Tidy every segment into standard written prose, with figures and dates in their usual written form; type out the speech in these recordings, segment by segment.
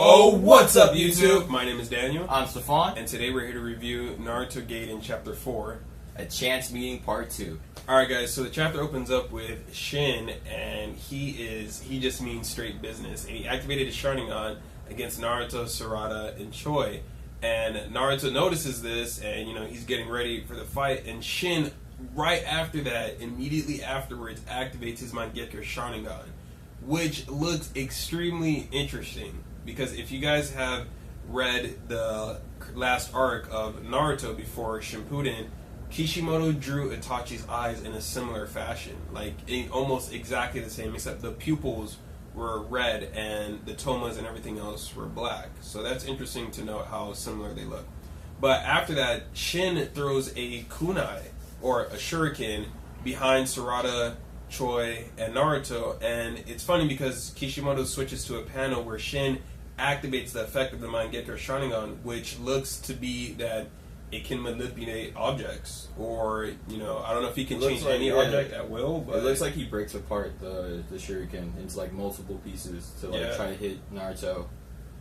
Oh, what's up, YouTube? My name is Daniel. I'm Stefan. And today we're here to review Naruto Gaiden Chapter 4. A Chance Meeting Part 2. Alright guys, so the chapter opens up with Shin, and he just means straight business. And he activated his Sharingan against Naruto, Sarada, and Chou. And Naruto notices this, and he's getting ready for the fight, and Shin, right after that, immediately afterwards, activates his Mangekyo Sharingan, which looks extremely interesting. Because if you guys have read the last arc of Naruto before Shippuden, Kishimoto drew Itachi's eyes in a similar fashion, like almost exactly the same, except the pupils were red and the tomas and everything else were black. So that's interesting to note how similar they look. But after that, Shin throws a kunai, or a shuriken, behind Sarada, Chou, and Naruto, and it's funny because Kishimoto switches to a panel where Shin activates the effect of the Mangekyo Sharingan, which looks to be that it can manipulate objects, or I don't know if he can change any object at will. But it looks like he breaks apart the shuriken into like multiple pieces to try to hit Naruto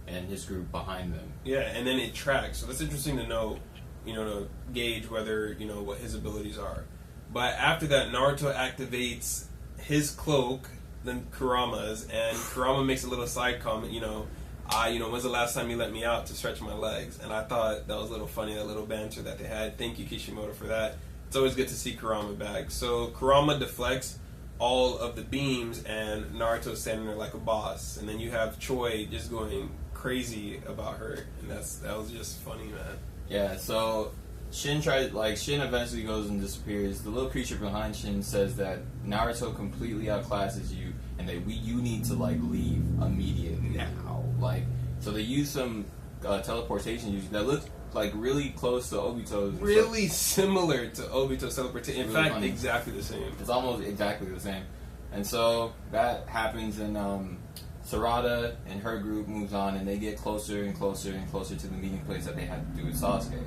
and his group behind them. Yeah, and then it tracks. So that's interesting to know, to gauge whether what his abilities are. But after that, Naruto activates his cloak, then Kurama's, and Kurama makes a little side comment, when's the last time you let me out to stretch my legs? And I thought that was a little funny, that little banter that they had. Thank you, Kishimoto, for that. It's always good to see Kurama back. So Kurama deflects all of the beams, and Naruto's standing there like a boss. And then you have Chou just going crazy about her, and that was just funny, man. Yeah, so Shin eventually goes and disappears. The little creature behind Shin says that Naruto completely outclasses you, and that you need to leave immediately now. So they use some teleportation that looks really close to Obito's. Really similar to Obito's teleportation. In fact, exactly the same. It's almost exactly the same. And so that happens, and Sarada and her group moves on, and they get closer and closer and closer to the meeting place that they had to do with Saskue.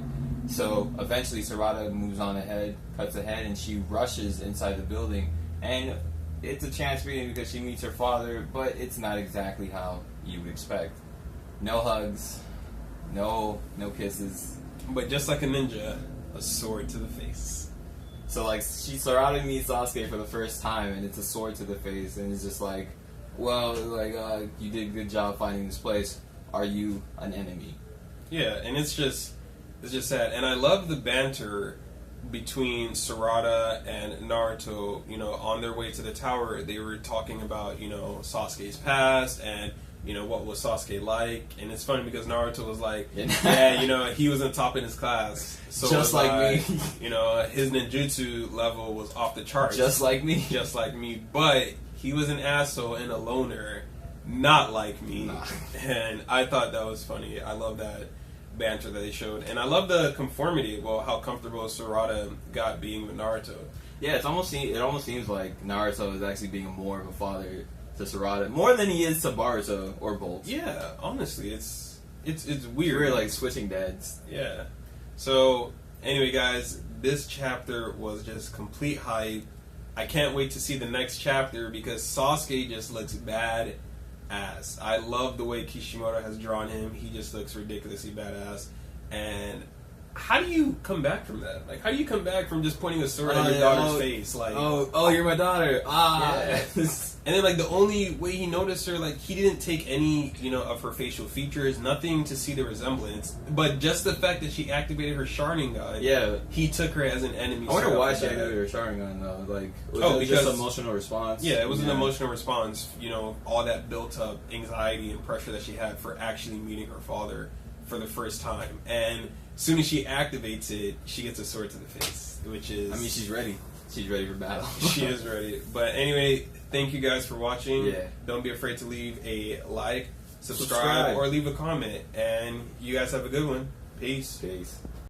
So eventually Sarada moves on ahead, cuts ahead, and she rushes inside the building. And it's a chance meeting because she meets her father, but it's not exactly how you would expect. No hugs, no kisses. But just like a ninja, a sword to the face. So Sarada meets Saskue for the first time, and it's a sword to the face, and it's just you did a good job finding this place. Are you an enemy? Yeah, and it's just sad. And I love the banter between Sarada and Naruto. On their way to the tower, they were talking about, Sasuke's past and, what was Sasuke like. And it's funny because Naruto was like, yeah, he was on top in his class. So just like me. His ninjutsu level was off the charts. Just like me. Just like me. But he was an asshole and a loner, not like me. Nah. And I thought that was funny. I love that banter that they showed, and I love the conformity. Well, how comfortable Sarada got being with Naruto. Yeah, it almost seems like Naruto is actually being more of a father to Sarada, more than he is to Boruto or Bolt. Yeah, honestly, it's weird. We're switching dads. Yeah. So anyway, guys, this chapter was just complete hype. I can't wait to see the next chapter because Sasuke just looks bad. I love the way Kishimoto has drawn him. He just looks ridiculously badass. And how do you come back from that? How do you come back from just pointing a sword at your daughter's face? You're my daughter. Yeah. And then the only way he noticed her, he didn't take any, of her facial features, nothing to see the resemblance. But just the fact that she activated her Sharingan, he took her as an enemy. I wonder why she activated her Sharingan though. Was it just an emotional response? Yeah, it was an emotional response. All that built up anxiety and pressure that she had for actually meeting her father for the first time. And as soon as she activates it, she gets a sword to the face, which is... she's ready. She's ready for battle. She is ready. But anyway, thank you guys for watching. Yeah. Don't be afraid to leave a like, subscribe, or leave a comment. And you guys have a good one. Peace. Peace.